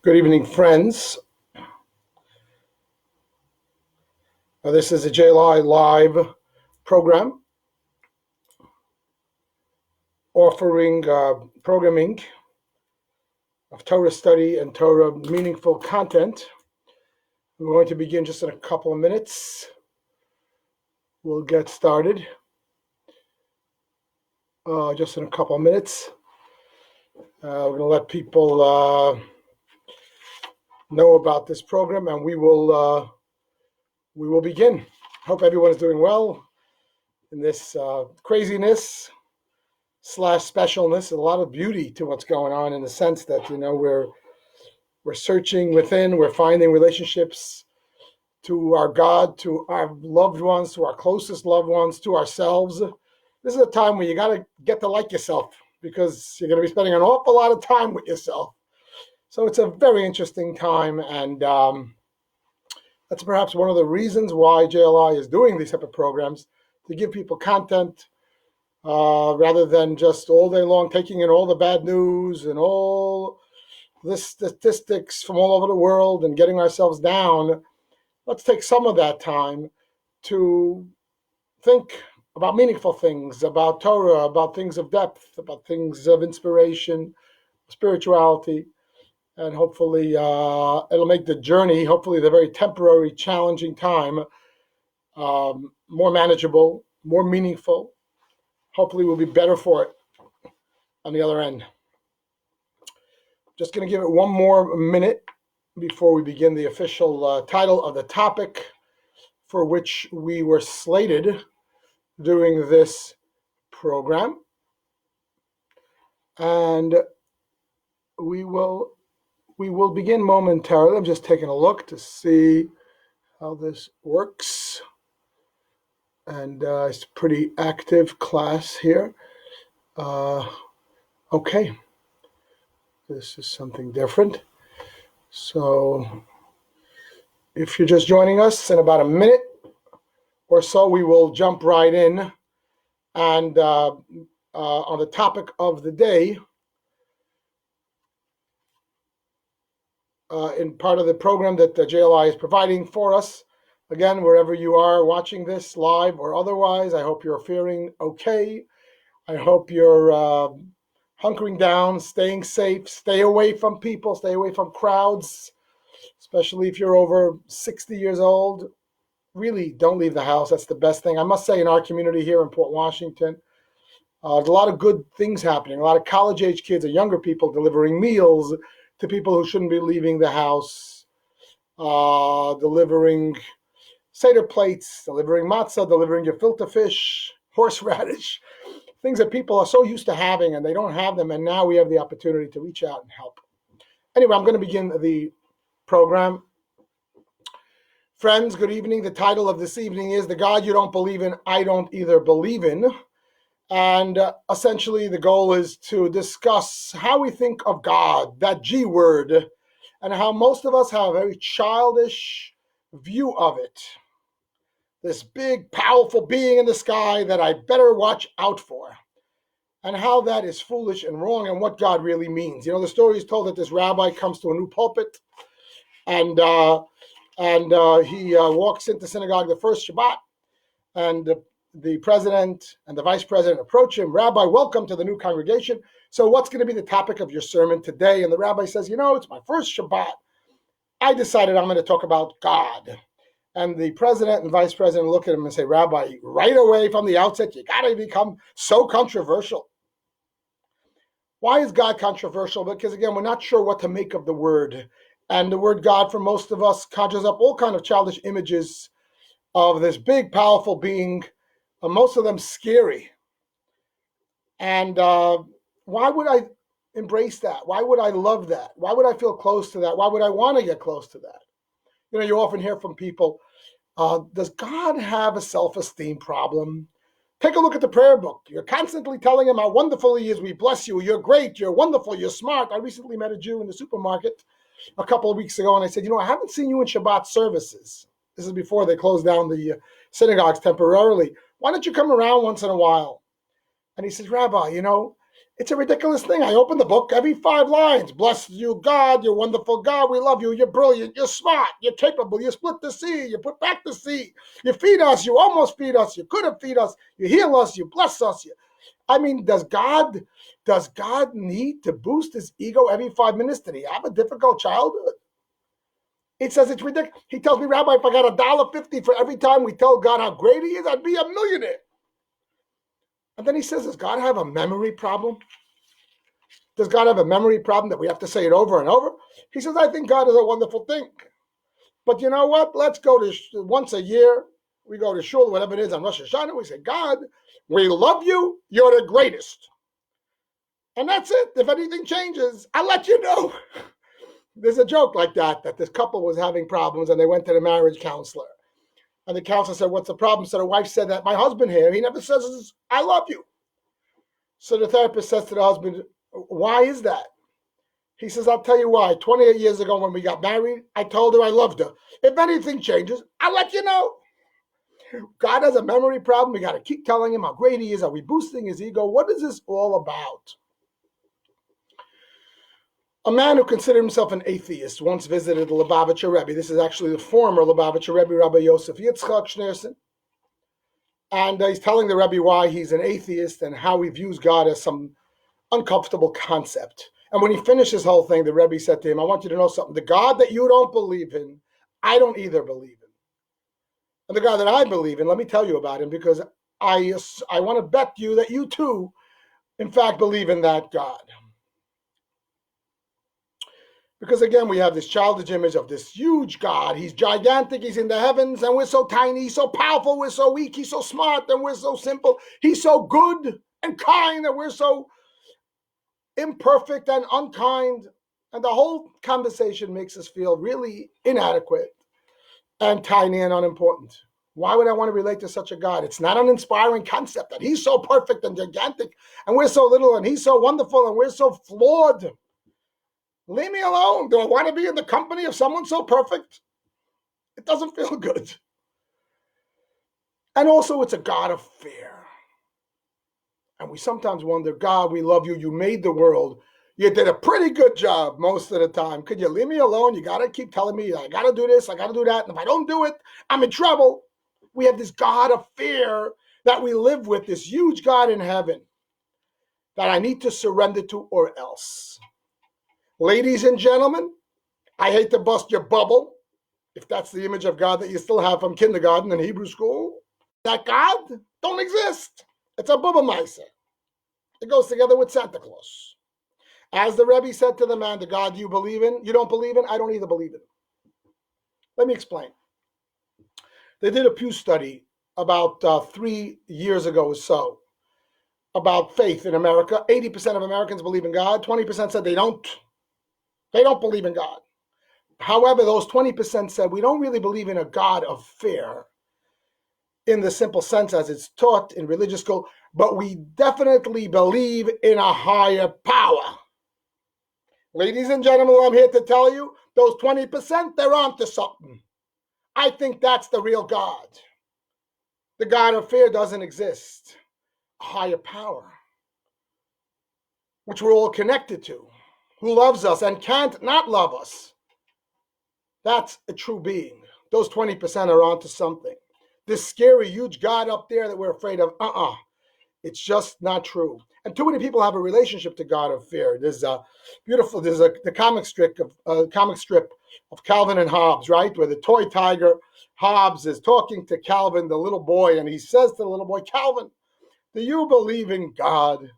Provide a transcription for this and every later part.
Good evening, friends. This is a JLI live program offering programming of Torah study and Torah meaningful content. We're going to begin just in a couple of minutes. We'll get started just in a couple of minutes. We're going to let people know about this program, and we will begin. Hope everyone is doing well in this craziness / specialness. A lot of beauty to what's going on, in the sense that we're searching within, we're finding relationships to our God, to our loved ones, to our closest loved ones, to ourselves. This is a time where you got to get to like yourself, because you're going to be spending an awful lot of time with yourself. So it's a very interesting time, and that's perhaps one of the reasons why JLI is doing these type of programs, to give people content rather than just all day long taking in all the bad news and all the statistics from all over the world and getting ourselves down. Let's take some of that time to think about meaningful things, about Torah, about things of depth, about things of inspiration, spirituality, and hopefully it'll make the journey, hopefully the very temporary, challenging time, more manageable, more meaningful. Hopefully we'll be better for it on the other end. Just going to give it one more minute before we begin the official title of the topic for which we were slated during this program. And we will begin momentarily. I'm just taking a look to see how this works. And it's a pretty active class here. Okay. This is something different. So if you're just joining us, in about a minute or so, we will jump right in. And on the topic of the day, in part of the program that the JLI is providing for us. Again, wherever you are watching this live or otherwise, I hope you're feeling okay. I hope you're hunkering down, staying safe, stay away from people, stay away from crowds, especially if you're over 60 years old. Really, don't leave the house. That's the best thing. I must say, in our community here in Port Washington, there's a lot of good things happening. A lot of college-age kids or younger people delivering meals to people who shouldn't be leaving the house, delivering Seder plates, delivering matzah, delivering your filter fish, horseradish, things that people are so used to having and they don't have them, and now we have the opportunity to reach out and help. Anyway, I'm going to begin the program. Friends, good evening. The title of this evening is The God You Don't Believe In, I Don't Either Believe In. And essentially the goal is to discuss how we think of God, that G word, and how most of us have a very childish view of it. This big, powerful being in the sky that I better watch out for, and how that is foolish and wrong, and what God really means. The story is told that this rabbi comes to a new pulpit, and he walks into synagogue the first Shabbat, and the president and the vice president approach him. Rabbi, welcome to the new congregation. So what's going to be the topic of your sermon today? And the rabbi says, it's my first Shabbat. I decided I'm going to talk about God. And the president and vice president look at him and say, Rabbi, right away from the outset, you got to become so controversial. Why is God controversial? Because, again, we're not sure what to make of the word. And the word God, for most of us, conjures up all kinds of childish images of this big, powerful being, most of them scary. And why would I embrace that? Why would I love that? Why would I feel close to that? Why would I want to get close to that? You often hear from people, does God have a self-esteem problem? Take a look at the prayer book. You're constantly telling him how wonderful he is. We bless you. You're great. You're wonderful. You're smart. I recently met a Jew in the supermarket a couple of weeks ago, and I said, I haven't seen you in Shabbat services. This is before they closed down the synagogues temporarily. Why don't you come around once in a while? And he says, Rabbi, It's a ridiculous thing. I open the book, every 5 lines. Bless you, God, you're wonderful God, we love you, you're brilliant, you're smart, you're capable, you split the sea, you put back the sea, you feed us, you almost feed us, you could have feed us, you heal us, you bless us. I mean, does God need to boost his ego every 5 minutes? Did he have a difficult childhood? It says it's ridiculous. He tells me, Rabbi, if I got $1.50 for every time we tell God how great he is, I'd be a millionaire. And then he says, does God have a memory problem? Does God have a memory problem that we have to say it over and over? He says, I think God is a wonderful thing. But you know what? Let's go to once a year. We go to shul, whatever it is, on Rosh Hashanah. We say, God, we love you. You're the greatest. And that's it. If anything changes, I'll let you know. There's a joke like that this couple was having problems and they went to the marriage counselor. And the counselor said, what's the problem? So the wife said that my husband here, he never says, I love you. So the therapist says to the husband, why is that? He says, I'll tell you why. 28 years ago when we got married, I told her I loved her. If anything changes, I'll let you know. God has a memory problem. We got to keep telling him how great he is. Are we boosting his ego? What is this all about? A man who considered himself an atheist once visited the Lubavitcher Rebbe. This is actually the former Lubavitcher Rebbe, Rabbi Yosef Yitzchak Schneerson. And he's telling the Rebbe why he's an atheist and how he views God as some uncomfortable concept. And when he finished his whole thing, the Rebbe said to him, I want you to know something. The God that you don't believe in, I don't either believe in. And the God that I believe in, let me tell you about him, because I want to bet you that you too, in fact, believe in that God. Because again, we have this childish image of this huge God. He's gigantic, he's in the heavens, and we're so tiny, he's so powerful, we're so weak, he's so smart, and we're so simple. He's so good and kind, and we're so imperfect and unkind. And the whole conversation makes us feel really inadequate and tiny and unimportant. Why would I want to relate to such a God? It's not an inspiring concept that he's so perfect and gigantic, and we're so little, and he's so wonderful, and we're so flawed. Leave me alone. Do I want to be in the company of someone so perfect? It doesn't feel good. And also, it's a God of fear. And we sometimes wonder, God, we love you. You made the world. You did a pretty good job most of the time. Could you leave me alone? You got to keep telling me, I got to do this, I got to do that. And if I don't do it, I'm in trouble. We have this God of fear that we live with, this huge God in heaven that I need to surrender to or else. Ladies and gentlemen, I hate to bust your bubble, if that's the image of God that you still have from kindergarten and Hebrew school. That God don't exist. It's a Bubba Meiser. It goes together with Santa Claus. As the Rebbe said to the man, the God you believe in, you don't believe in, I don't either believe in. Let me explain. They did a Pew study about 3 years ago or so about faith in America. 80% of Americans believe in God. 20% said they don't. They don't believe in God. However, those 20% said we don't really believe in a God of fear in the simple sense as it's taught in religious school, but we definitely believe in a higher power. Ladies and gentlemen, I'm here to tell you, those 20%, they're onto something. I think that's the real God. The God of fear doesn't exist. A higher power, which we're all connected to, who loves us and can't not love us. That's a true being. Those 20% are onto something. This scary, huge God up there that we're afraid of, it's just not true. And too many people have a relationship to God of fear. There's a the comic strip of Calvin and Hobbes, right? Where the toy tiger Hobbes is talking to Calvin, the little boy, and he says to the little boy, Calvin, do you believe in God?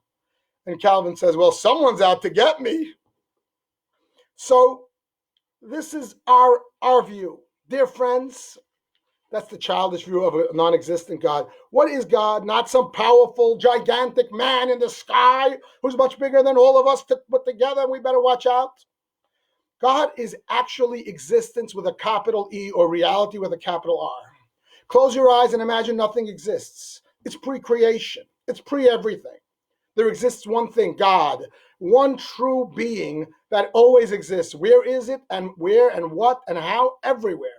And Calvin says, well, someone's out to get me. So this is our view. Dear friends, that's the childish view of a non-existent God. What is God? Not some powerful, gigantic man in the sky who's much bigger than all of us put together, and we better watch out. God is actually existence with a capital E or reality with a capital R. Close your eyes and imagine nothing exists. It's pre-creation. It's pre-everything. There exists one thing, God, one true being that always exists. Where is it and where and what and how? Everywhere.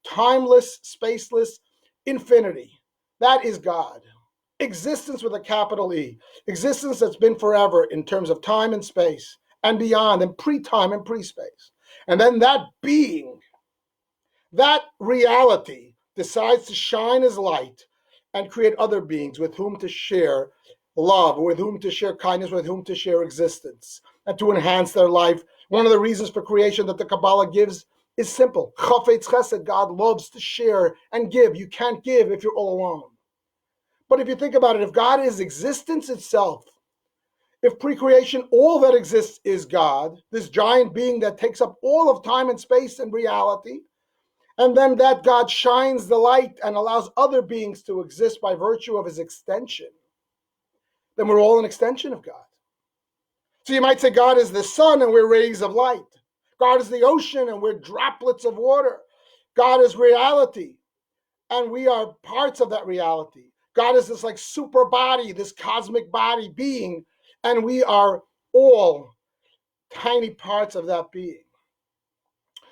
Timeless, spaceless, infinity. That is God. existence with a capital E, existence that's been forever in terms of time and space and beyond, and pre-time and pre-space. And then that being, that reality, decides to shine as light and create other beings with whom to share love, with whom to share kindness, with whom to share existence, and to enhance their life. One of the reasons for creation that the Kabbalah gives is simple. Chafetz Chesed, God loves to share and give. You can't give if you're all alone. But if you think about it, if God is existence itself, if pre-creation, all that exists is God, this giant being that takes up all of time and space and reality, and then that God shines the light and allows other beings to exist by virtue of his extension, then we're all an extension of God. So you might say God is the sun and we're rays of light. God is the ocean and we're droplets of water. God is reality and we are parts of that reality. God is this like super body, this cosmic body being, and we are all tiny parts of that being.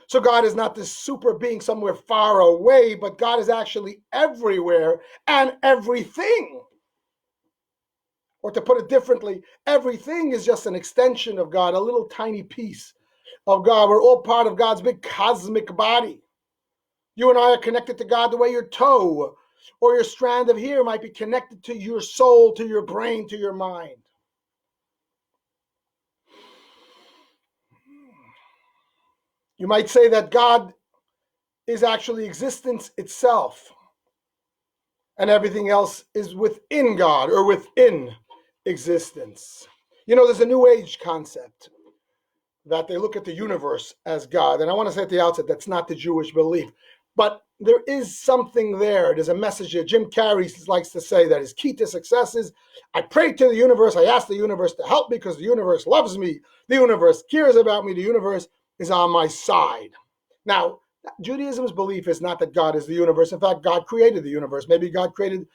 So God is not this super being somewhere far away, but God is actually everywhere and everything. Or to put it differently, everything is just an extension of God, a little tiny piece of God. We're all part of God's big cosmic body. You and I are connected to God the way your toe or your strand of hair might be connected to your soul, to your brain, to your mind. You might say that God is actually existence itself, and everything else is within God or within existence. You know, there's a New Age concept that they look at the universe as God. And I want to say at the outset, that's not the Jewish belief. But there is something there. There's a message there. Jim Carrey likes to say that his key to success is, I pray to the universe, I ask the universe to help me because the universe loves me. The universe cares about me. The universe is on my side. Now, Judaism's belief is not that God is the universe. In fact, God created the universe. Maybe God created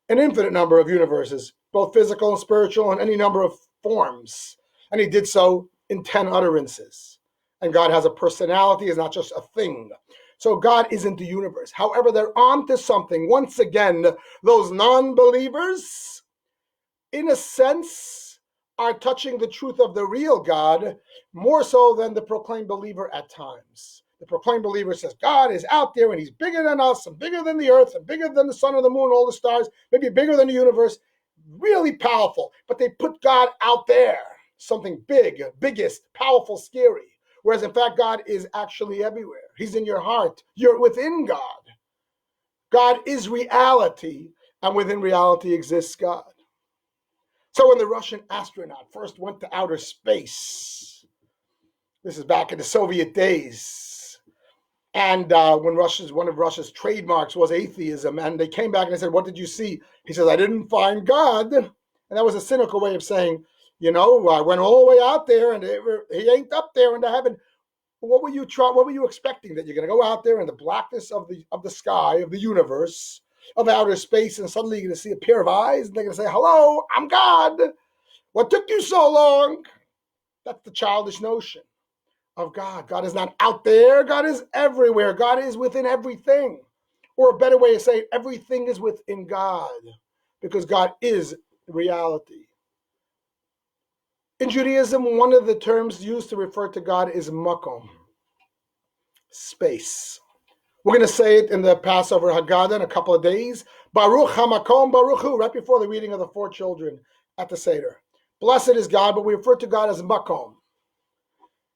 an infinite number of universes, both physical and spiritual, in any number of forms. And he did so in 10 utterances. And God has a personality, is not just a thing. So God isn't the universe. However, they're on to something. Once again, those non-believers, in a sense, are touching the truth of the real God more so than the proclaimed believer at times. The proclaimed believer says, God is out there and he's bigger than us and bigger than the earth and bigger than the sun and the moon, all the stars, maybe bigger than the universe, really powerful. But they put God out there, something big, biggest, powerful, scary. Whereas in fact, God is actually everywhere. He's in your heart. You're within God. God is reality, and within reality exists God. So when the Russian astronaut first went to outer space, this is back in the Soviet days, and when one of Russia's trademarks was atheism, and they came back and they said, what did you see? He says, I didn't find God. And that was a cynical way of saying, you know, I went all the way out there and he ain't up there in the heaven. What were you expecting? That you're going to go out there in the blackness of the sky, of the universe, of outer space, and suddenly you're going to see a pair of eyes and they're going to say, hello, I'm God. What took you so long? That's the childish notion of God. God is not out there. God is everywhere. God is within everything. Or a better way to say it, everything is within God, because God is reality. In Judaism, one of the terms used to refer to God is makom, space. We're going to say it in the Passover Haggadah in a couple of days. Baruch hamakom baruch hu, right before the reading of the 4 children at the Seder. Blessed is God, but we refer to God as makom.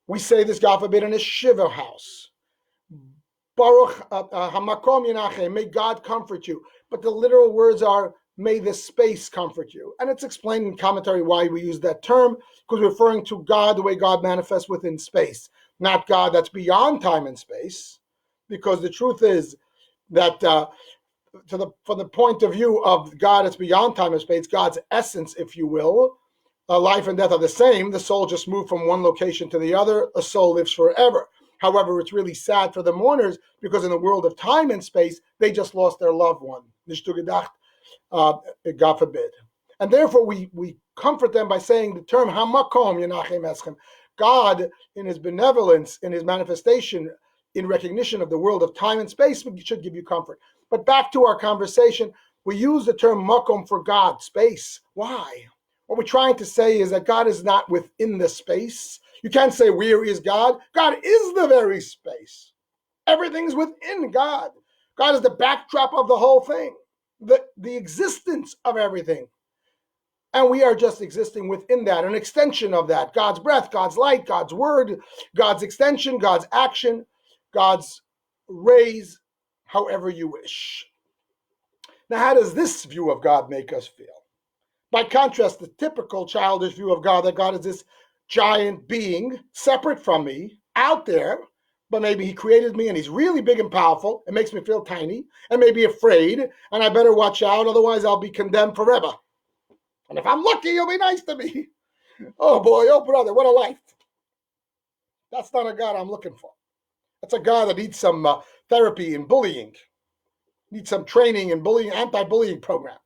We say this, God forbid, in a shiva house. Baruch hamakom yinachem, may God comfort you. But the literal words are, may the space comfort you. And it's explained in commentary why we use that term, because we're referring to God the way God manifests within space, not God that's beyond time and space. Because the truth is that from the point of view of God that's beyond time and space, God's essence, if you will, life and death are the same. The soul just moved from one location to the other. A soul lives forever. However, it's really sad for the mourners because in the world of time and space, they just lost their loved one. God forbid. And therefore, we comfort them by saying the term hamakom yinachem eschem. God, in his benevolence, in his manifestation, in recognition of the world of time and space, should give you comfort. But back to our conversation, We use the term makom for God, space. Why? What we're trying to say is that God is not within the space. You can't say, where is God? God is the very space. Everything's within God. God is the backdrop of the whole thing, the existence of everything. And we are just existing within that, an extension of that. God's breath, God's light, God's word, God's extension, God's action, God's rays, however you wish. Now, how does this view of God make us feel? By contrast, the typical childish view of God, that God is this giant being separate from me, out there, but maybe he created me and he's really big and powerful. It makes me feel tiny and maybe afraid, and I better watch out, otherwise I'll be condemned forever. And if I'm lucky, he'll be nice to me. Oh boy, oh brother, what a life. That's not a God I'm looking for. That's a God that needs some therapy in bullying, needs some training in bullying, anti-bullying program.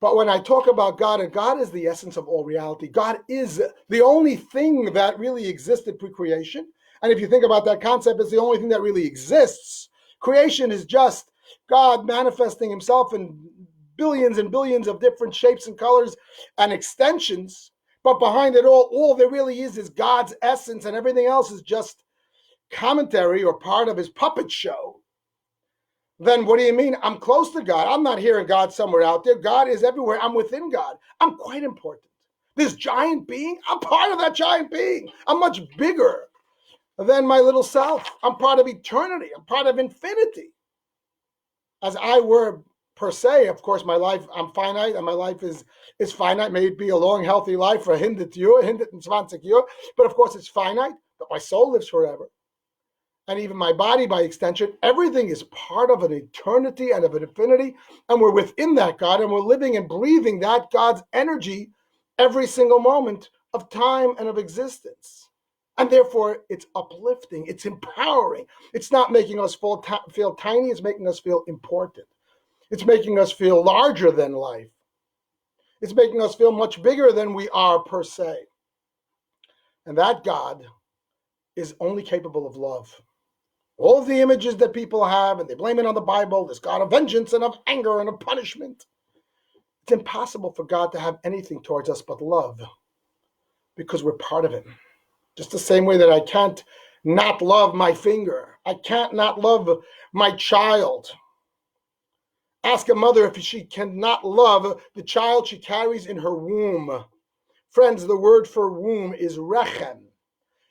But when I talk about God, and God is the essence of all reality, God is the only thing that really existed pre-creation. And if you think about that concept, it's the only thing that really exists. Creation is just God manifesting himself in billions and billions of different shapes and colors and extensions. But behind it all there really is God's essence, and everything else is just commentary or part of his puppet show. Then what do you mean? I'm close to God. I'm not hearing God somewhere out there. God is everywhere. I'm within God. I'm quite important. This giant being, I'm part of that giant being. I'm much bigger than my little self. I'm part of eternity. I'm part of infinity. As I were per se, of course, my life, I'm finite, and my life is finite. May it be a long, healthy life for 100 and 20 years, but of course it's finite, but my soul lives forever. And even my body, by extension, everything is part of an eternity and of an infinity, and we're within that God, and we're living and breathing that God's energy every single moment of time and of existence. And therefore, it's uplifting, it's empowering. It's not making us feel tiny, it's making us feel important. It's making us feel larger than life. It's making us feel much bigger than we are per se. And that God is only capable of love. All of the images that people have, and they blame it on the Bible, this God of vengeance and of anger and of punishment. It's impossible for God to have anything towards us but love, because we're part of him. Just the same way that I can't not love my finger. I can't not love my child. Ask a mother if she cannot love the child she carries in her womb. Friends, the word for womb is rechem.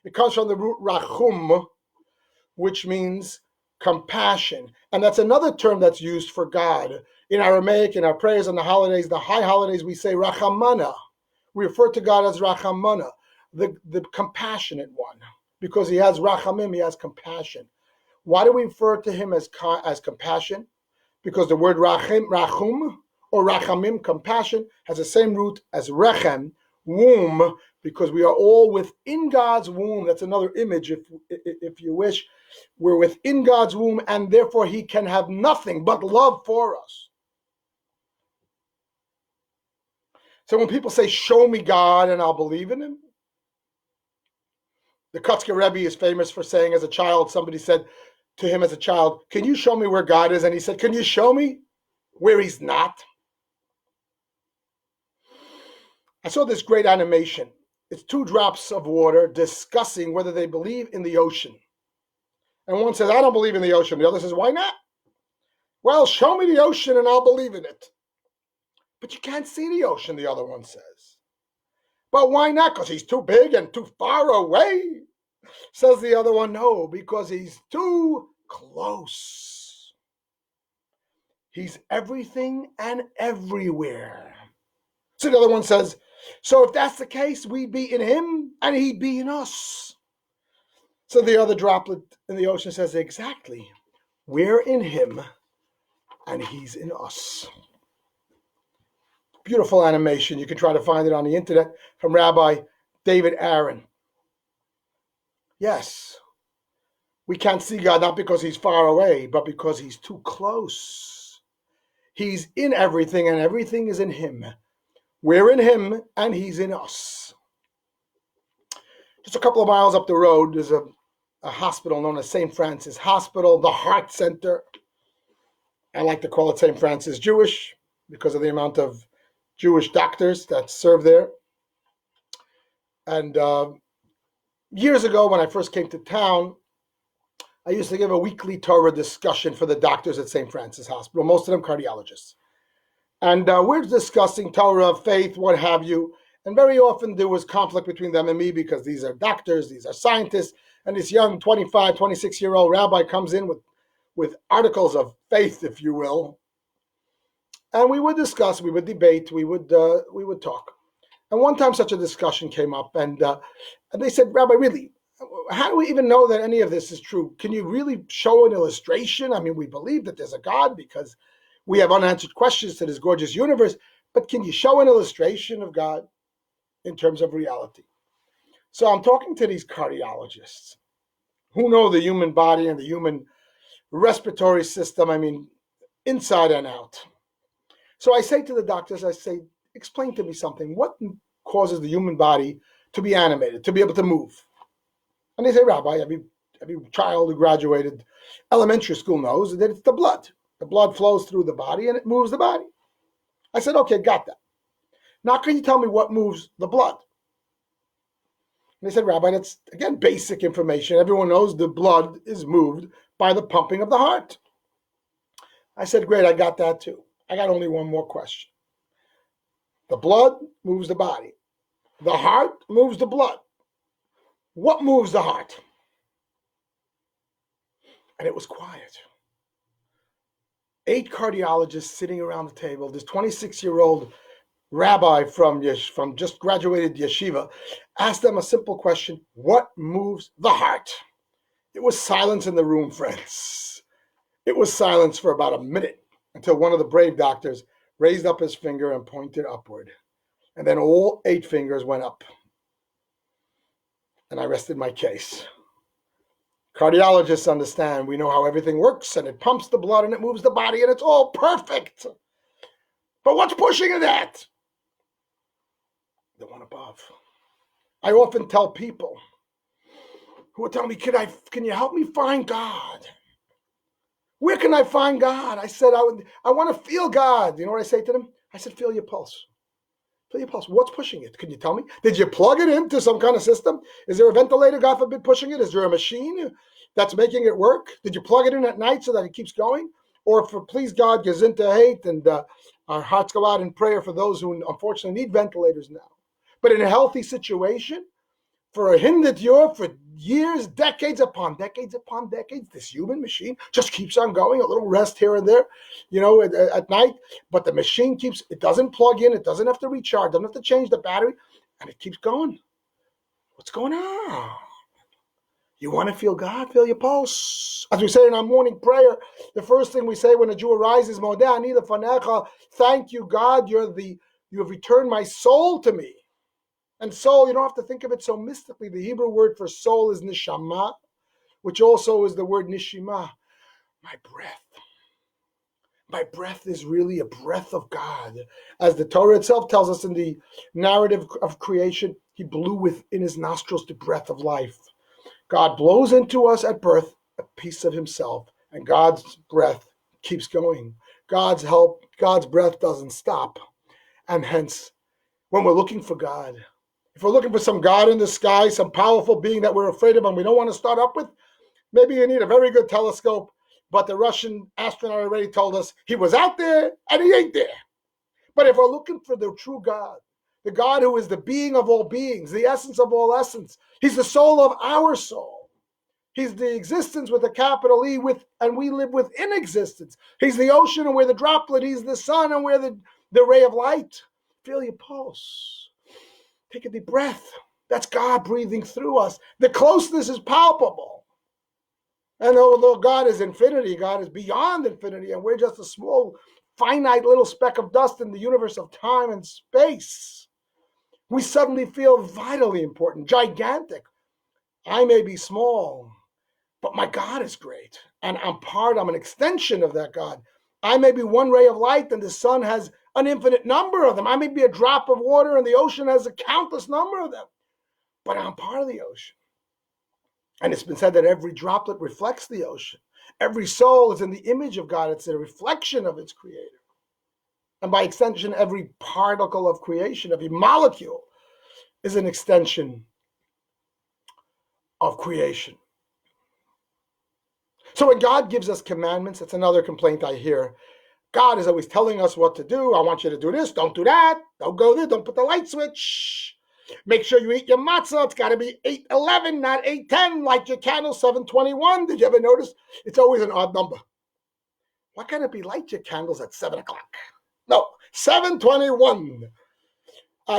It comes from the root rachum, which means compassion. And that's another term that's used for God. In Aramaic, in our prayers on the holidays, the high holidays, we say rachamana. We refer to God as rachamana, the compassionate one, because he has rachamim, he has compassion. Why do we refer to him as compassion? Because the word rachum, or rachamim, compassion, has the same root as rechem, womb, because we are all within God's womb. That's another image, if you wish. We're within God's womb, and therefore he can have nothing but love for us. So when people say, show me God and I'll believe in him, the Kotzker Rebbe is famous for saying, as a child, somebody said to him as a child, can you show me where God is? And he said, can you show me where he's not? I saw this great animation. It's two drops of water discussing whether they believe in the ocean. And one says, I don't believe in the ocean. The other says, why not? Well, show me the ocean and I'll believe in it. But you can't see the ocean, the other one says. But why not? Because he's too big and too far away. Says the other one, no, because he's too close. He's everything and everywhere. So the other one says, so if that's the case, we'd be in him and he'd be in us. So the other droplet in the ocean says, exactly. We're in him and he's in us. Beautiful animation. You can try to find it on the internet from Rabbi David Aaron. Yes, we can't see God not because he's far away, but because he's too close. He's in everything and everything is in him. We're in him and he's in us. Just a couple of miles up the road, there's a hospital known as St. Francis Hospital, the Heart Center. I like to call it St. Francis Jewish because of the amount of Jewish doctors that serve there. And years ago, when I first came to town, I used to give a weekly Torah discussion for the doctors at St. Francis Hospital, most of them cardiologists. And we're discussing Torah, faith, what have you. And very often there was conflict between them and me because these are doctors, these are scientists, and this young 25, 26-year-old rabbi comes in with articles of faith, if you will. And we would discuss, we would debate, we would talk. And one time such a discussion came up, and they said, Rabbi, really, how do we even know that any of this is true? Can you really show an illustration? I mean, we believe that there's a God because we have unanswered questions to this gorgeous universe, but can you show an illustration of God in terms of reality? So I'm talking to these cardiologists who know the human body and the human respiratory system, I mean, inside and out. So I say to the doctors, I say, explain to me something. What causes the human body to be animated, to be able to move? And they say, Rabbi, every child who graduated elementary school knows that it's the blood. The blood flows through the body and it moves the body. I said, okay, got that. Now can you tell me what moves the blood? And they said, Rabbi, that's, again, basic information. Everyone knows the blood is moved by the pumping of the heart. I said, great, I got that too. I got only one more question. The blood moves the body. The heart moves the blood. What moves the heart? And it was quiet. 8 cardiologists sitting around the table. This 26-year-old rabbi from just graduated yeshiva asked them a simple question: what moves the heart? It was silence in the room, friends. It was silence for about a minute until one of the brave doctors raised up his finger and pointed upward. And then all 8 fingers went up. And I rested my case. Cardiologists understand. We know how everything works, and it pumps the blood and it moves the body, and it's all perfect. But what's pushing at that? The one above. I often tell people who will tell me, can you help me find God? Where can I find God? I said, I want to feel God. You know what I say to them? I said, feel your pulse. Feel your pulse. What's pushing it? Can you tell me? Did you plug it into some kind of system? Is there a ventilator, God forbid, pushing it? Is there a machine that's making it work? Did you plug it in at night so that it keeps going? Or for please God, gezinta hate, and our hearts go out in prayer for those who unfortunately need ventilators now. But in a healthy situation, for a hindered year, for years, decades upon decades, this human machine just keeps on going, a little rest here and there, at night. But the machine it doesn't plug in, it doesn't have to recharge, doesn't have to change the battery, and it keeps going. What's going on? You want to feel God? Feel your pulse. As we say in our morning prayer, the first thing we say when a Jew arises, Modeh ani lefanecha, thank you, God, you have returned my soul to me. And soul, you don't have to think of it so mystically. The Hebrew word for soul is neshama, which also is the word nishima, my breath. My breath is really a breath of God. As the Torah itself tells us in the narrative of creation, he blew within his nostrils the breath of life. God blows into us at birth a piece of himself, and God's breath keeps going. God's breath doesn't stop. And hence, when we're looking for God, if we're looking for some God in the sky, some powerful being that we're afraid of and we don't want to start up with, maybe you need a very good telescope. But the Russian astronaut already told us he was out there and he ain't there. But if we're looking for the true God, the God who is the being of all beings, the essence of all essence, he's the soul of our soul. He's the existence with a capital E, and we live within existence. He's the ocean and we're the droplet. He's the sun and we're the ray of light. Feel your pulse. Take a deep breath. That's God breathing through us. The closeness is palpable. And although God is infinity, God is beyond infinity, and we're just a small, finite little speck of dust in the universe of time and space, we suddenly feel vitally important, gigantic. I may be small, but my God is great. And I'm an extension of that God. I may be one ray of light, and the sun has an infinite number of them. I may be a drop of water, and the ocean has a countless number of them. But I'm part of the ocean. And it's been said that every droplet reflects the ocean. Every soul is in the image of God. It's a reflection of its creator. And by extension, every particle of creation, every molecule, is an extension of creation. So when God gives us commandments, it's another complaint I hear. God is always telling us what to do. I want you to do this. Don't do that. Don't go there. Don't put the light switch. Make sure you eat your matzah. It's got to be 8:11, not 8:10. Light your candle, 7:21. Did you ever notice? It's always an odd number. Why can't it be light your candles at 7 o'clock? No, 7:21.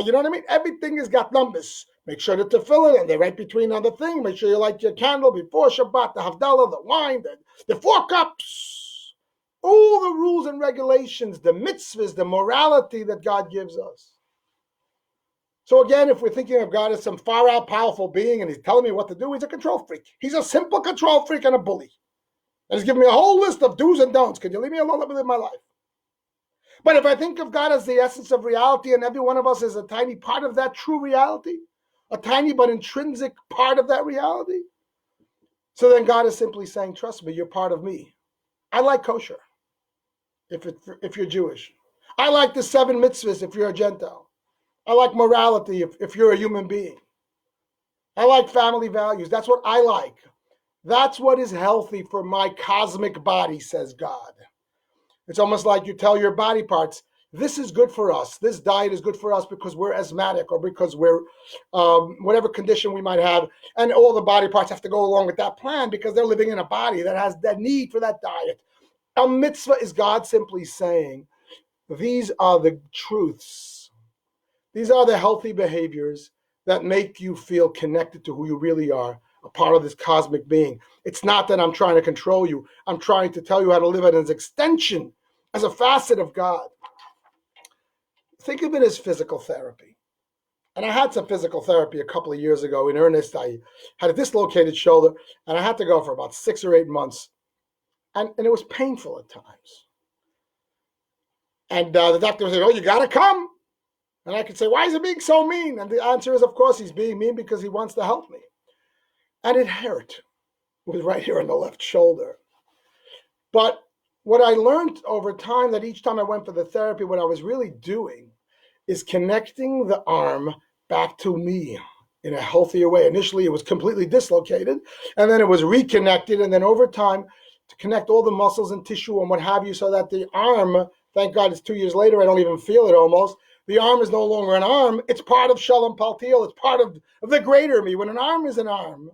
You know what I mean? Everything has got numbers. Make sure that to fill it, and they're right between other things. Make sure you light your candle before Shabbat, the Havdalah, the wine, the 4 cups. All the rules and regulations, the mitzvahs, the morality that God gives us. So again, if we're thinking of God as some far-out powerful being and he's telling me what to do, he's a control freak. He's a simple control freak and a bully. And he's giving me a whole list of do's and don'ts. Could you leave me alone? Let me live my life. But if I think of God as the essence of reality and every one of us is a tiny part of that true reality, a tiny but intrinsic part of that reality, so then God is simply saying, trust me, you're part of me. I like kosher if you're Jewish. I like the 7 mitzvahs if you're a Gentile. I like morality if you're a human being. I like family values. That's what I like. That's what is healthy for my cosmic body, says God. It's almost like you tell your body parts, this is good for us. This diet is good for us because we're asthmatic or because we're whatever condition we might have. And all the body parts have to go along with that plan because they're living in a body that has that need for that diet. A mitzvah is God simply saying, these are the truths. These are the healthy behaviors that make you feel connected to who you really are, a part of this cosmic being. It's not that I'm trying to control you. I'm trying to tell you how to live it as an extension, as a facet of God. Think of it as physical therapy. And I had some physical therapy a couple of years ago in earnest. I had a dislocated shoulder, and I had to go for about 6 or 8 months. And it was painful at times. And the doctor said, oh, you got to come. And I could say, why is he being so mean? And the answer is, of course, he's being mean because he wants to help me. And it hurt. It was right here on the left shoulder. But what I learned over time, that each time I went for the therapy, what I was really doing is connecting the arm back to me in a healthier way. Initially, it was completely dislocated, and then it was reconnected, and then over time, to connect all the muscles and tissue and what have you, so that the arm, thank God it's 2 years later, I don't even feel it almost. The arm is no longer an arm. It's part of Shalom Paltiel. It's part of the greater me. When an arm is an arm,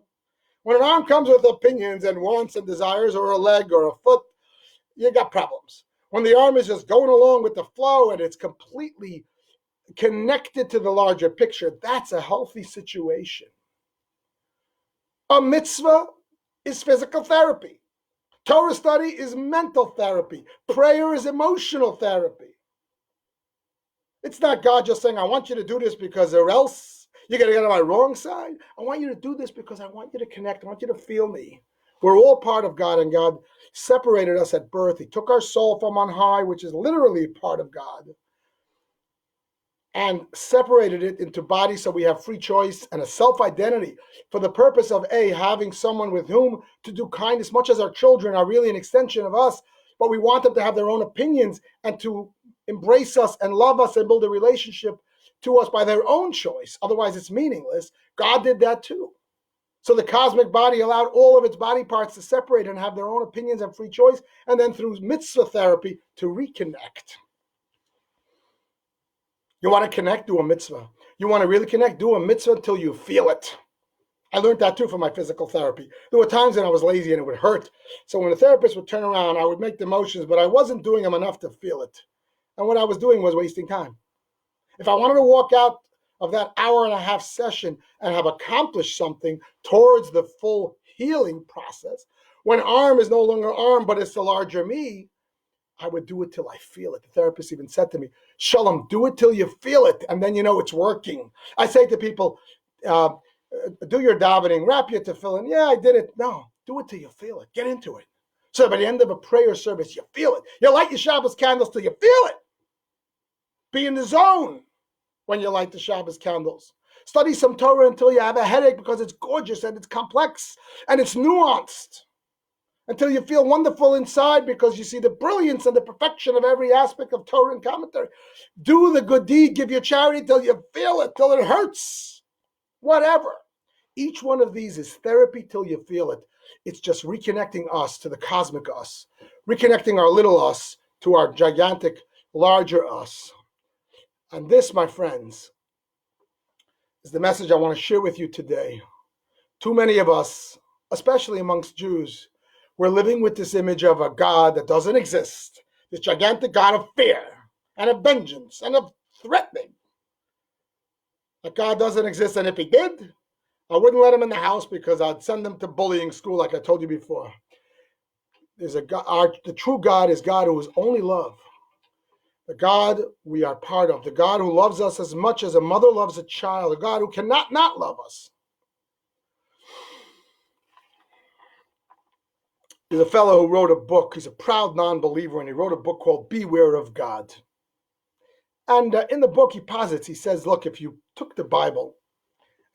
when an arm comes with opinions and wants and desires, or a leg or a foot, you got problems. When the arm is just going along with the flow and it's completely connected to the larger picture, that's a healthy situation. A mitzvah is physical therapy. Torah study is mental therapy. Prayer is emotional therapy. It's not God just saying, I want you to do this because or else you're going to get on my wrong side. I want you to do this because I want you to connect. I want you to feel me. We're all part of God, and God separated us at birth. He took our soul from on high, which is literally part of God, and separated it into bodies so we have free choice and a self-identity for the purpose of having someone with whom to do kindness, much as our children are really an extension of us, but we want them to have their own opinions and to embrace us and love us and build a relationship to us by their own choice. Otherwise, it's meaningless. God did that too. So the cosmic body allowed all of its body parts to separate and have their own opinions and free choice, and then through mitzvah therapy to reconnect. You want to connect? Do a mitzvah. You want to really connect? Do a mitzvah until you feel it. I learned that too from my physical therapy. There were times when I was lazy and it would hurt. So when the therapist would turn around, I would make the motions, but I wasn't doing them enough to feel it. And what I was doing was wasting time. If I wanted to walk out of that hour-and-a-half session and have accomplished something towards the full healing process, when arm is no longer arm, but it's the larger me, I would do it till I feel it. The therapist even said to me, Shalom, do it till you feel it, and then you know it's working. I say to people, do your davening, wrap your tefillin. Yeah, I did it. No, do it till you feel it. Get into it. So by the end of a prayer service, you feel it. You light your Shabbos candles till you feel it. Be in the zone when you light the Shabbos candles. Study some Torah until you have a headache because it's gorgeous and it's complex and it's nuanced. until you feel wonderful inside because you see the brilliance and the perfection of every aspect of Torah and commentary. Do the good deed, give your charity till you feel it, till it hurts, whatever. Each one of these is therapy till you feel it. It's just reconnecting us to the cosmic us, reconnecting our little us to our gigantic, larger us. And this, my friends, is the message I want to share with you today. Too many of us, especially amongst Jews, we're living with this image of a God that doesn't exist, this gigantic God of fear and of vengeance and of threatening. That God doesn't exist, and if he did, I wouldn't let him in the house because I'd send him to bullying school like I told you before. There's a God, the true God is God who is only love. The God we are part of, the God who loves us as much as a mother loves a child, a God who cannot not love us. There's a fellow who wrote a book. He's a proud non-believer, and he wrote a book called Beware of God. And in the book, he posits, he says, look, if you took the Bible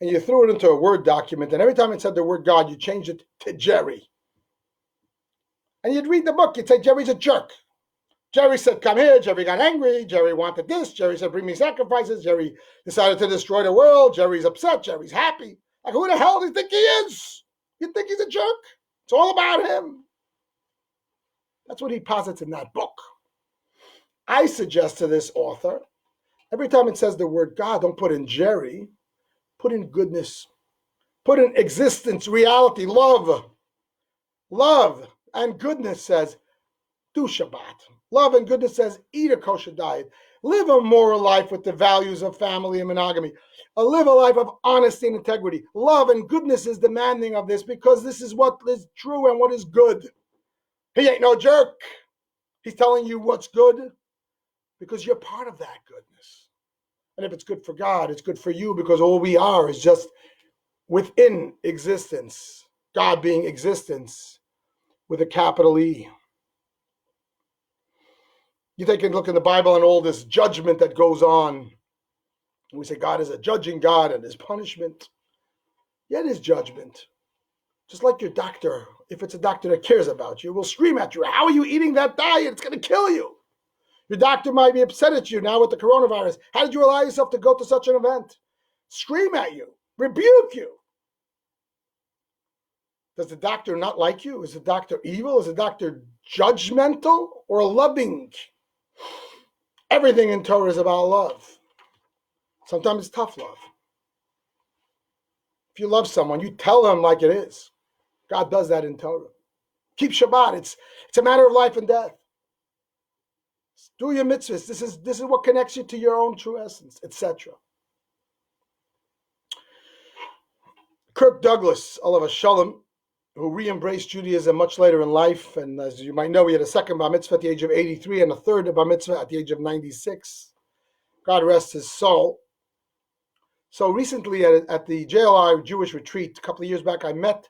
and you threw it into a Word document, and every time it said the word God, you changed it to Jerry. And you'd read the book, you'd say, Jerry's a jerk. Jerry said, come here. Jerry got angry. Jerry wanted this. Jerry said, bring me sacrifices. Jerry decided to destroy the world. Jerry's upset. Jerry's happy. Like, who the hell do you think he is? You think he's a jerk? It's all about him. That's what he posits in that book. I suggest to this author, every time it says the word God, don't put in Jerry, put in goodness, put in existence, reality, love. Love and goodness says, do Shabbat. Love and goodness says, eat a kosher diet. Live a moral life with the values of family and monogamy. Live a life of honesty and integrity. Love and goodness is demanding of this because this is what is true and what is good. He ain't no jerk. He's telling you what's good because you're part of that goodness. And if it's good for God, it's good for you because all we are is just within existence. God being existence with a capital E. You take a look in the Bible and all this judgment that goes on. We say God is a judging God and his punishment. Yet his judgment. Just like your doctor, if it's a doctor that cares about you, will scream at you. How are you eating that diet? It's going to kill you. Your doctor might be upset at you now with the coronavirus. How did you allow yourself to go to such an event? Scream at you. Rebuke you. Does the doctor not like you? Is the doctor evil? Is the doctor judgmental or loving? Everything in Torah is about love. Sometimes it's tough love. If you love someone, you tell them like it is. God does that in Torah. Keep Shabbat. It's a matter of life and death. Do your mitzvahs. This is what connects you to your own true essence, etc. Kirk Douglas, Rabbi Shalom, who re-embraced Judaism much later in life, and as you might know, he had a second bar mitzvah at the age of 83 and a third bar mitzvah at the age of 96. God rest his soul. So recently at the JLI Jewish retreat, a couple of years back, I met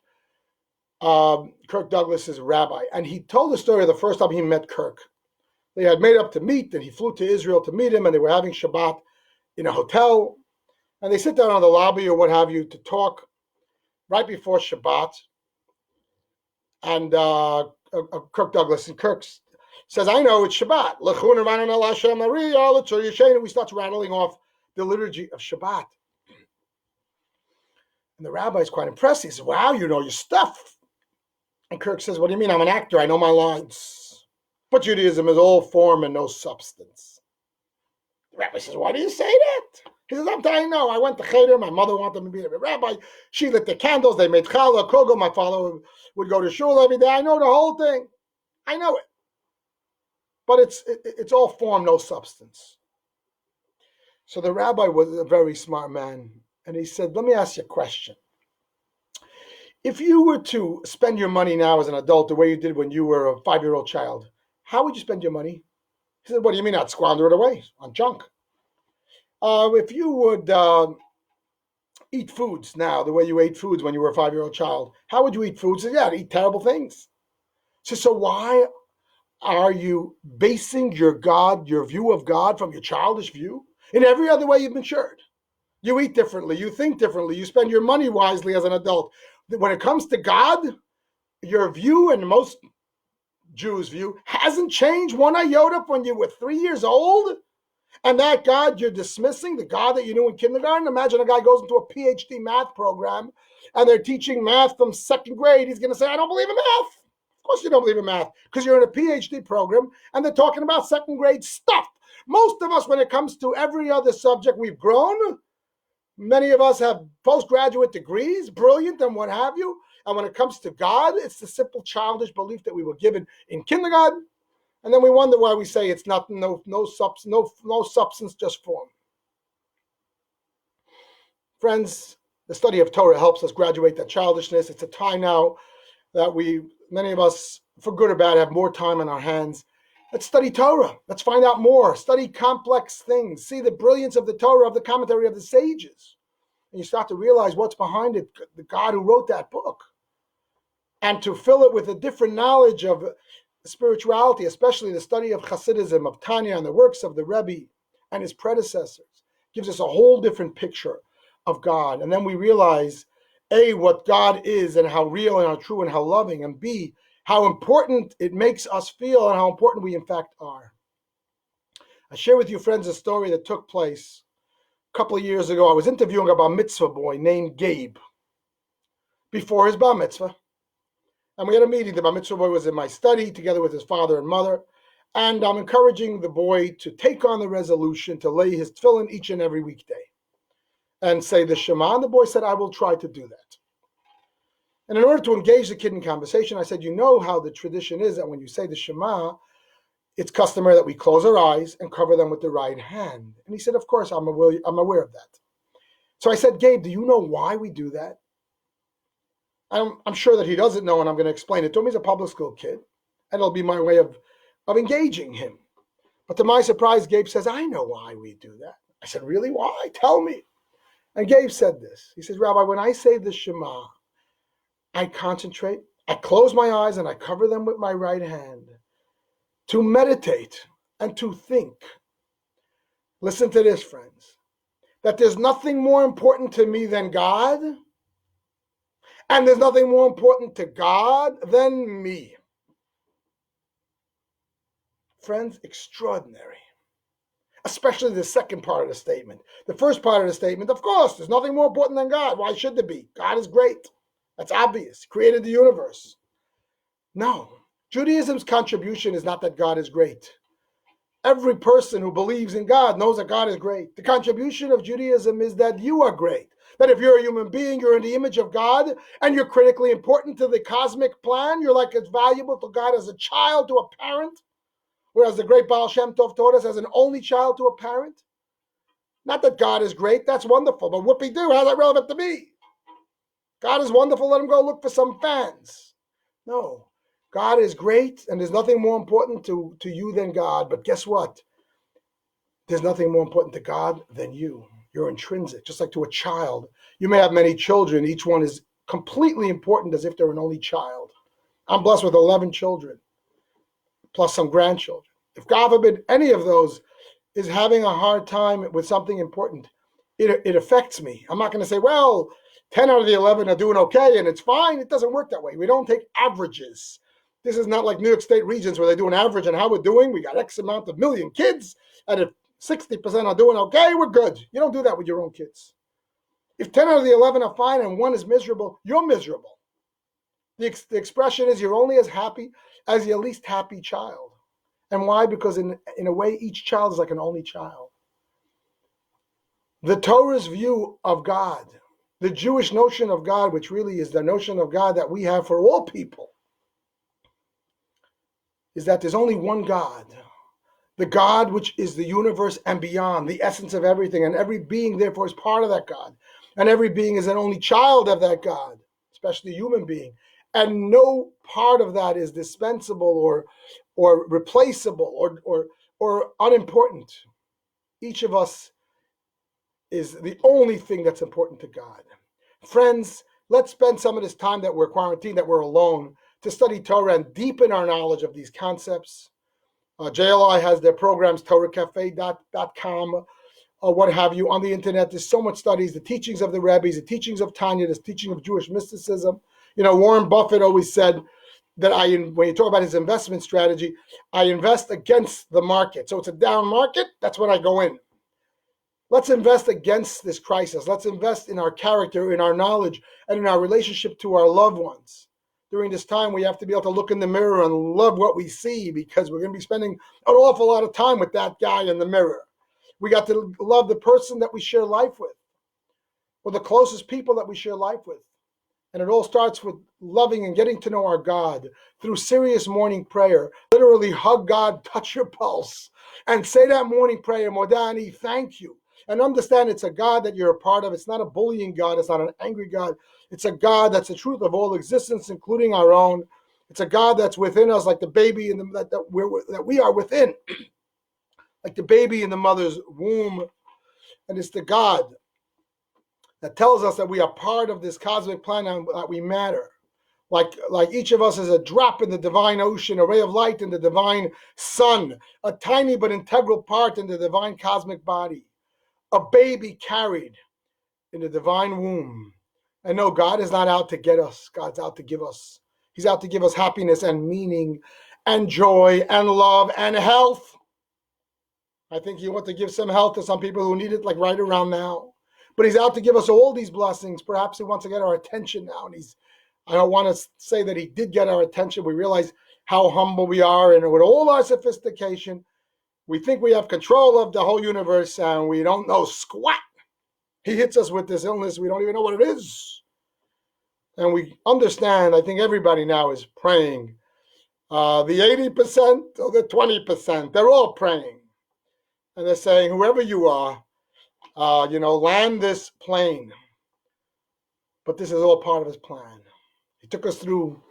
Kirk Douglas's rabbi, and he told the story of the first time he met Kirk. They had made up to meet, and he flew to Israel to meet him, and they were having Shabbat in a hotel, and they sit down on the lobby or what have you to talk right before Shabbat. And Kirk Douglas, and Kirk says, I know it's Shabbat. We start rattling off the liturgy of Shabbat. And the rabbi is quite impressed. He says, wow, you know your stuff. And Kirk says, what do you mean? I'm an actor. I know my lines. But Judaism is all form and no substance. The rabbi says, why do you say that? He says, I'm telling you, no. I went to Cheder. My mother wanted me to be a rabbi. She lit the candles. They made challah, kogel. My father would go to shul every day. I know the whole thing. I know it. But it's all form, no substance. So the rabbi was a very smart man. And he said, let me ask you a question. If you were to spend your money now as an adult the way you did when you were a 5-year-old child, how would you spend your money? He said, what do you mean? I'd squander it away on junk. If you would eat foods now the way you ate foods when you were a 5-year-old child, how would you eat foods? He said, yeah, I'd eat terrible things. So why are you basing your view of God from your childish view? In every other way you've matured. You eat differently, you think differently, you spend your money wisely as an adult. When it comes to God, your view and most Jews' view hasn't changed one iota when you were 3 years old? And that God you're dismissing, the God that you knew in kindergarten? Imagine a guy goes into a PhD math program and they're teaching math from second grade. He's going to say, I don't believe in math. Of course you don't believe in math, because you're in a PhD program and they're talking about second grade stuff. Most of us, when it comes to every other subject, we've grown. Many of us have postgraduate degrees, brilliant and what have you. And when it comes to God, it's the simple childish belief that we were given in kindergarten. And then we wonder why we say it's nothing, no substance, just form. Friends, the study of Torah helps us graduate that childishness. It's a time now that many of us, for good or bad, have more time on our hands. Let's study Torah. Let's find out more. Study complex things. See the brilliance of the Torah, of the commentary of the sages. And you start to realize what's behind it, the God who wrote that book. And to fill it with a different knowledge of spirituality, especially the study of Hasidism, of Tanya, and the works of the Rebbe and his predecessors, gives us a whole different picture of God. And then we realize, A, what God is and how real and how true and how loving, and B, how important it makes us feel and how important we in fact are. I share with you, friends, a story that took place a couple of years ago. I was interviewing a bar mitzvah boy named Gabe before his bar mitzvah. And we had a meeting. The bar mitzvah boy was in my study together with his father and mother. And I'm encouraging the boy to take on the resolution to lay his tefillin each and every weekday and say the Shema. And the boy said, I will try to do that. And in order to engage the kid in conversation, I said, you know how the tradition is that when you say the Shema, it's customary that we close our eyes and cover them with the right hand. And he said, of course, I'm aware of that. So I said, Gabe, do you know why we do that? I'm sure that he doesn't know, and I'm going to explain it to him. He's a public school kid, and it'll be my way of engaging him. But to my surprise, Gabe says, I know why we do that. I said, really? Why? Tell me. And Gabe said this. He says, Rabbi, when I say the Shema, I concentrate, I close my eyes, and I cover them with my right hand to meditate and to think. Listen to this, friends, that there's nothing more important to me than God, and there's nothing more important to God than me. Friends, extraordinary. Especially the second part of the statement. The first part of the statement, of course, there's nothing more important than God. Why should there be? God is great. That's obvious. He created the universe. No. Judaism's contribution is not that God is great. Every person who believes in God knows that God is great. The contribution of Judaism is that you are great. That if you're a human being, you're in the image of God, and you're critically important to the cosmic plan. You're like as valuable to God as a child to a parent. Whereas the great Baal Shem Tov taught us as an only child to a parent. Not that God is great, that's wonderful, but whoopee-doo, how's that relevant to me? God is wonderful, let him go look for some fans. No, God is great, and there's nothing more important to you than God. But guess what? There's nothing more important to God than you. You're intrinsic, just like to a child. You may have many children. Each one is completely important as if they're an only child. I'm blessed with 11 children, plus some grandchildren. If God forbid any of those is having a hard time with something important, it affects me. I'm not going to say, well, 10 out of the 11 are doing okay and it's fine. It doesn't work that way. We don't take averages. This is not like New York State regions where they do an average on how we're doing. We got X amount of million kids, and if 60% are doing okay, we're good. You don't do that with your own kids. If 10 out of the 11 are fine and one is miserable, you're miserable. The expression is you're only as happy as your least happy child. And why? Because in a way, each child is like an only child. The Torah's view of God, the Jewish notion of God, which really is the notion of God that we have for all people, is that there's only one God. The God which is the universe and beyond, the essence of everything, and every being therefore is part of that God. And every being is an only child of that God, especially a human being. And no part of that is dispensable or replaceable or unimportant. Each of us is the only thing that's important to God. Friends, let's spend some of this time that we're quarantined, that we're alone, to study Torah and deepen our knowledge of these concepts. JLI has their programs, torahcafe.com, what have you, on the internet. There's so much studies, the teachings of the rabbis, the teachings of Tanya, the teaching of Jewish mysticism. Warren Buffett always said that when you talk about his investment strategy, I invest against the market. So it's a down market, that's when I go in. Let's invest against this crisis. Let's invest in our character, in our knowledge, and in our relationship to our loved ones. During this time, we have to be able to look in the mirror and love what we see, because we're going to be spending an awful lot of time with that guy in the mirror. We got to love the person that we share life with, or the closest people that we share life with. And it all starts with loving and getting to know our God through serious morning prayer. Literally hug God, touch your pulse, and say that morning prayer, Modani, thank you. And understand it's a God that you're a part of. It's not a bullying God. It's not an angry God. It's a God that's the truth of all existence, including our own. It's a God that's within us, like the baby that we are within, like the baby in the mother's womb. And it's the God that tells us that we are part of this cosmic plan and that we matter. Like each of us is a drop in the divine ocean, a ray of light in the divine sun, a tiny but integral part in the divine cosmic body, a baby carried in the divine womb. And no, God is not out to get us. God's out to give us. He's out to give us happiness and meaning and joy and love and health. I think he wants to give some health to some people who need it, like right around now. But he's out to give us all these blessings. Perhaps he wants to get our attention now. And I don't want to say that he did get our attention. We realize how humble we are, and with all our sophistication, we think we have control of the whole universe, and we don't know squat. He hits us with this illness. We don't even know what it is. And we understand, I think everybody now is praying. The 80% or the 20%, they're all praying. And they're saying, whoever you are, land this plane. But this is all part of his plan. He took us through,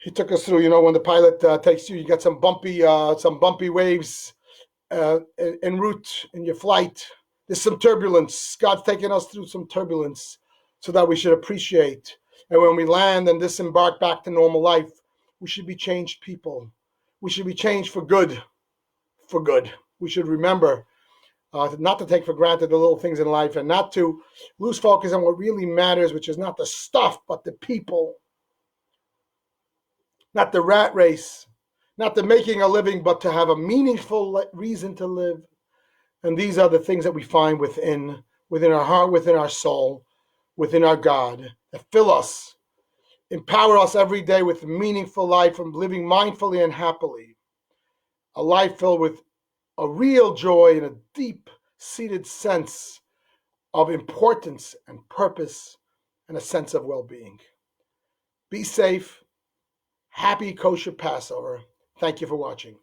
when the pilot takes you, you got some bumpy waves en route in your flight. There's some turbulence. God's taking us through some turbulence so that we should appreciate. And when we land and disembark back to normal life, we should be changed people. We should be changed for good. For good. We should remember not to take for granted the little things in life, and not to lose focus on what really matters, which is not the stuff, but the people. Not the rat race, not the making a living, but to have a meaningful reason to live. And these are the things that we find within our heart, within our soul, within our God, that fill us, empower us every day with a meaningful life, from living mindfully and happily. A life filled with a real joy and a deep-seated sense of importance and purpose, and a sense of well-being. Be safe. Happy kosher Passover. Thank you for watching.